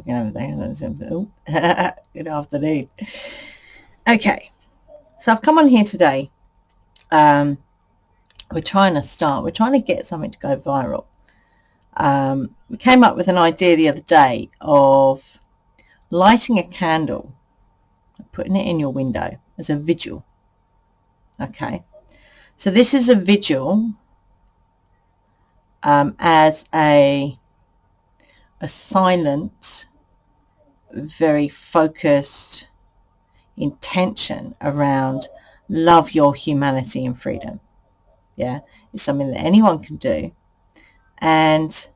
looking over there. Oh, good afternoon. Okay, so I've come on here today. We're trying to get something to go viral. We came up with an idea the other day of lighting a candle, putting it in your window as a vigil. Okay, so this is a vigil as a silent, very focused intention around love, your humanity and freedom. Yeah, it's something that anyone can do. And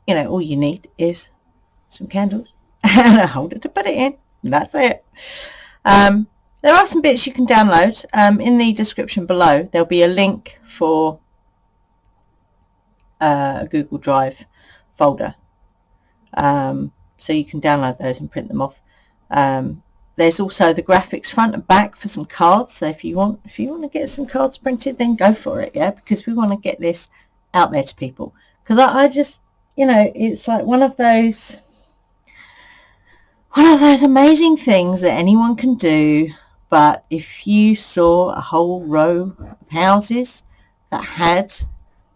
you know, all you need is some candles and a holder to put it in. That's it. There are some bits you can download. In the description below, there'll be a link for a Google Drive folder. So you can download those and print them off. There's also the graphics front and back for some cards. So if you want to get some cards printed, then go for it. Yeah, because we want to get this out there to people. Because I just, you know, it's like one of those amazing things that anyone can do. But if you saw a whole row of houses that had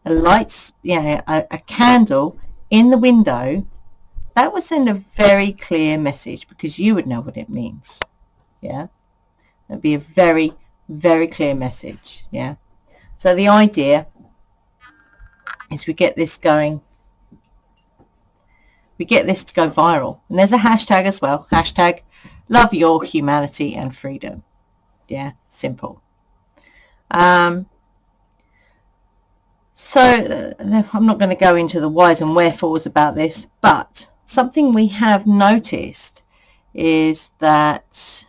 a lights, a candle in the window, that would send a very clear message, because you would know what it means. Yeah, that'd be a very, very clear message. Yeah. So the idea is we get this going. We get this to go viral, and there's a hashtag as well. Hashtag love your humanity and freedom. Yeah, simple. So I'm not going to go into the whys and wherefores about this, but something we have noticed is that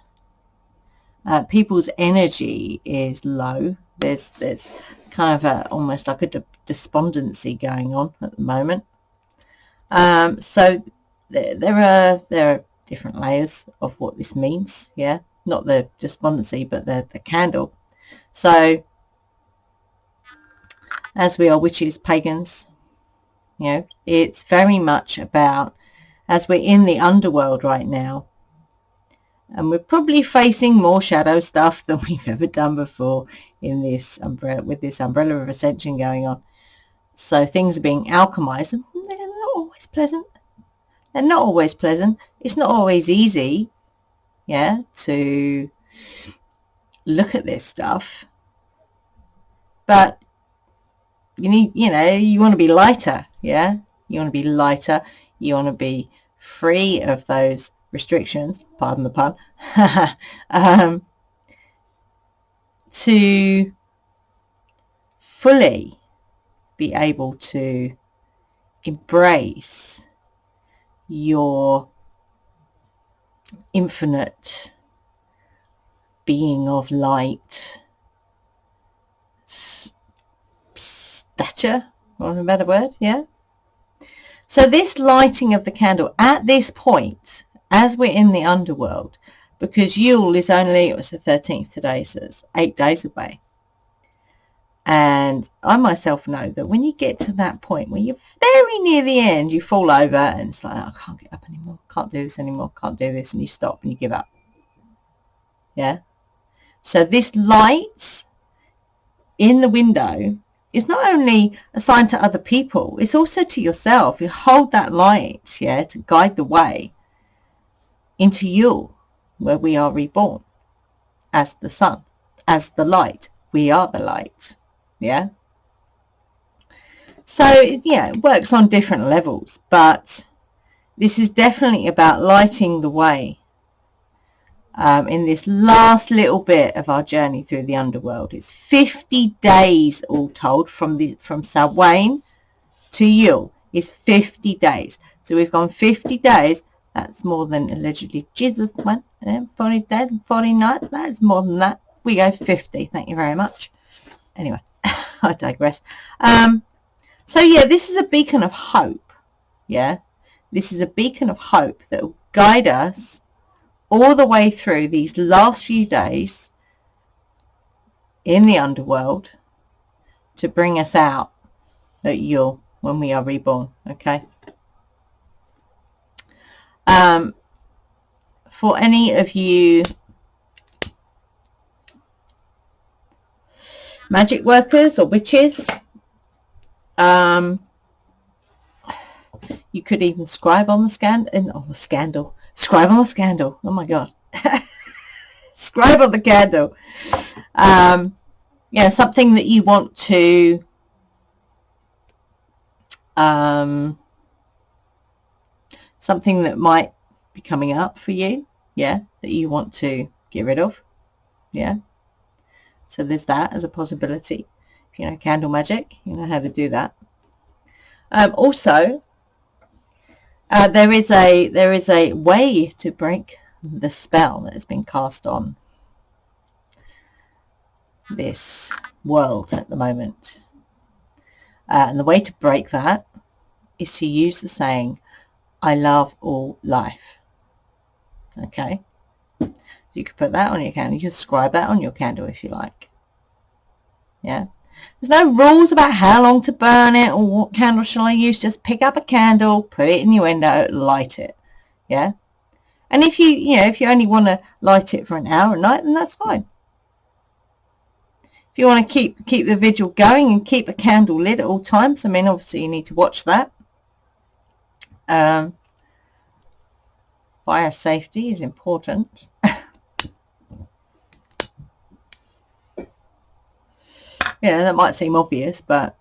people's energy is low. There's kind of almost like a despondency going on at the moment. So there are different layers of what this means. Yeah, not the despondency, but the candle. So as we are witches, pagans, you know, it's very much about, as we're in the underworld right now, and we're probably facing more shadow stuff than we've ever done before in this umbrella, with this umbrella of ascension going on. So things are being alchemized, and they're not always pleasant. They're not always pleasant. It's not always easy, yeah, to look at this stuff. But you need, you want to be lighter, yeah? You want to be lighter. You want to be free of those restrictions, pardon the pun, to fully be able to embrace your infinite being of light, stature, or a better word, yeah? So this lighting of the candle at this point, as we're in the underworld, because Yule is only, it was the 13th today, so it's 8 days away. And I myself know that when you get to that point where you're very near the end, you fall over and it's like, oh, I can't get up anymore, can't do this anymore, can't do this, and you stop and you give up. Yeah. So this light in the window is not only assigned to other people, it's also to yourself. You hold that light, yeah, to guide the way into Yule, where we are reborn as the sun, as the light. We are the light, yeah. So yeah, it works on different levels, but this is definitely about lighting the way in this last little bit of our journey through the underworld. It's 50 days all told, from Samhain to Yule is 50 days. So we've gone 50 days. That's more than allegedly Jesus went. 40 days and 40 nights. That's more than that. We go 50. Thank you very much. Anyway, I digress. So yeah, this is a beacon of hope. Yeah, this is a beacon of hope that will guide us all the way through these last few days in the underworld to bring us out at Yule when we are reborn. Okay. For any of you magic workers or witches, you could even scribe on the scandal. Scribe on the scandal. Oh my god. Scribe on the candle. Yeah, something that you want to something that might be coming up for you, yeah, that you want to get rid of, yeah. So there's that as a possibility. If you know candle magic, you know how to do that. Also, there is a way to break the spell that has been cast on this world at the moment. And the way to break that is to use the saying, I love all life. Okay. So you can put that on your candle. You can scribe that on your candle if you like. Yeah. There's no rules about how long to burn it or what candle shall I use. Just pick up a candle, put it in your window, light it. Yeah. And if you only want to light it for an hour a night, then that's fine. If you want to keep the vigil going and keep a candle lit at all times, I mean, obviously you need to watch that. Fire safety is important. Yeah, that might seem obvious, but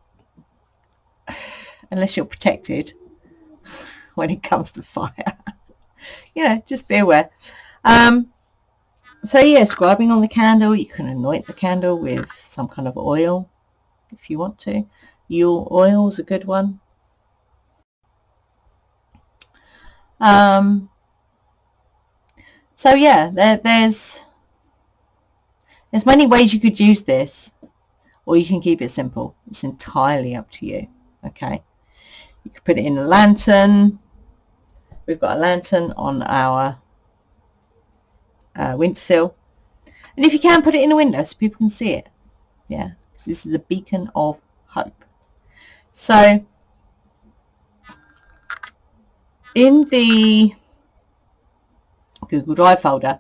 unless you're protected when it comes to fire, just be aware. So yeah, scribing on the candle, you can anoint the candle with some kind of oil if you want to. Yule oil is a good one. So yeah, there's many ways you could use this, or you can keep it simple. It's entirely up to you. Okay, you could put it in a lantern. We've got a lantern on our windowsill, and if you can, put it in a window so people can see it. Yeah, because this is a beacon of hope. So in the Google Drive folder,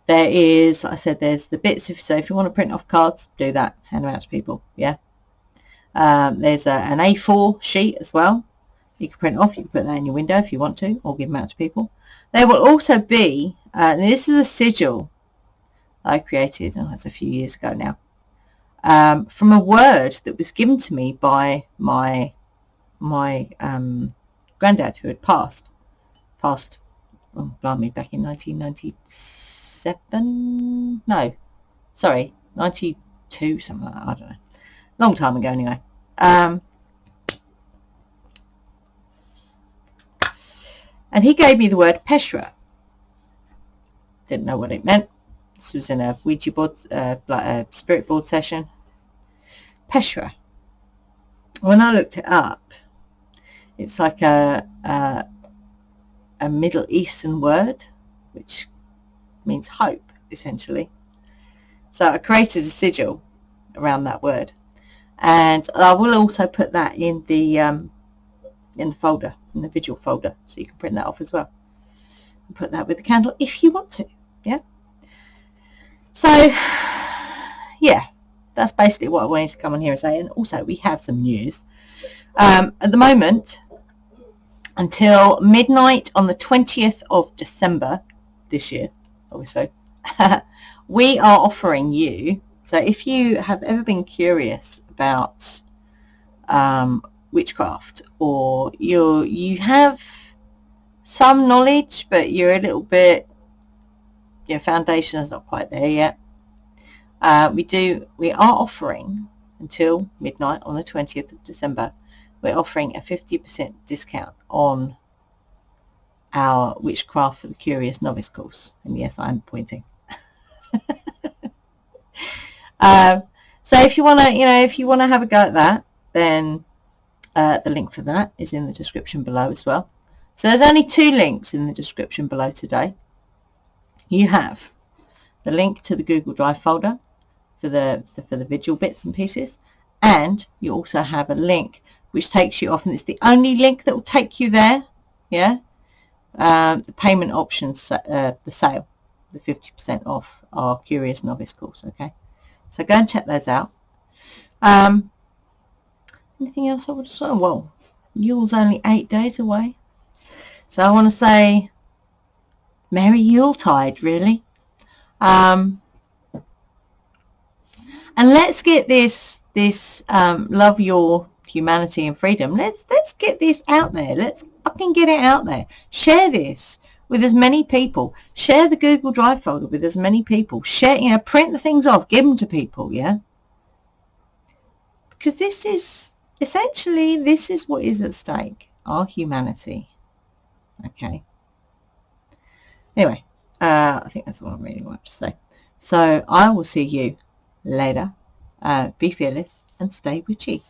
there is, like I said, there's the bits. So if you want to print off cards, do that, hand them out to people. Yeah. There's an A4 sheet as well. You can print off. You can put that in your window if you want to, or give them out to people. There will also be, and this is a sigil I created, that's a few years ago now, from a word that was given to me by my granddad, who had passed, oh blimey, back in 1997, no, sorry, 92, something like that, I don't know, long time ago anyway. And he gave me the word Peshra. Didn't know what it meant. This was in a Ouija board, like a spirit board session. Peshra. When I looked it up, it's like a Middle Eastern word, which means hope, essentially. So I created a sigil around that word, and I will also put that in the folder, in the Vigil folder, so you can print that off as well and put that with the candle if you want to. Yeah. So yeah, that's basically what I wanted to come on here and say. And also we have some news. At the moment, until midnight on the 20th of December this year, obviously, we are offering you, so if you have ever been curious about witchcraft, or you have some knowledge but you're a little bit, your foundation is not quite there yet, we are offering until midnight on the 20th of December, we're offering a 50% discount on our Witchcraft for the Curious Novice course. And yes, I'm pointing. So if you want to have a go at that, then the link for that is in the description below as well. So there's only 2 links in the description below today. You have the link to the Google Drive folder for the Vigil bits and pieces, and you also have a link which takes you off, and it's the only link that will take you there. Yeah. The payment options, the sale, the 50% off our Curious Novice course. Okay, so go and check those out. Anything else I would have said? Well, Yule's only 8 days away, so I want to say Merry Yuletide, really. And let's get this love your humanity and freedom. Let's get this out there. Let's fucking get it out there. Share this with as many people. Share the Google Drive folder with as many people. Share, print the things off, give them to people. Yeah, because this is essentially what is at stake, our humanity. Okay. Anyway, I think that's all I really want to say. So I will see you later. Be fearless and stay witchy.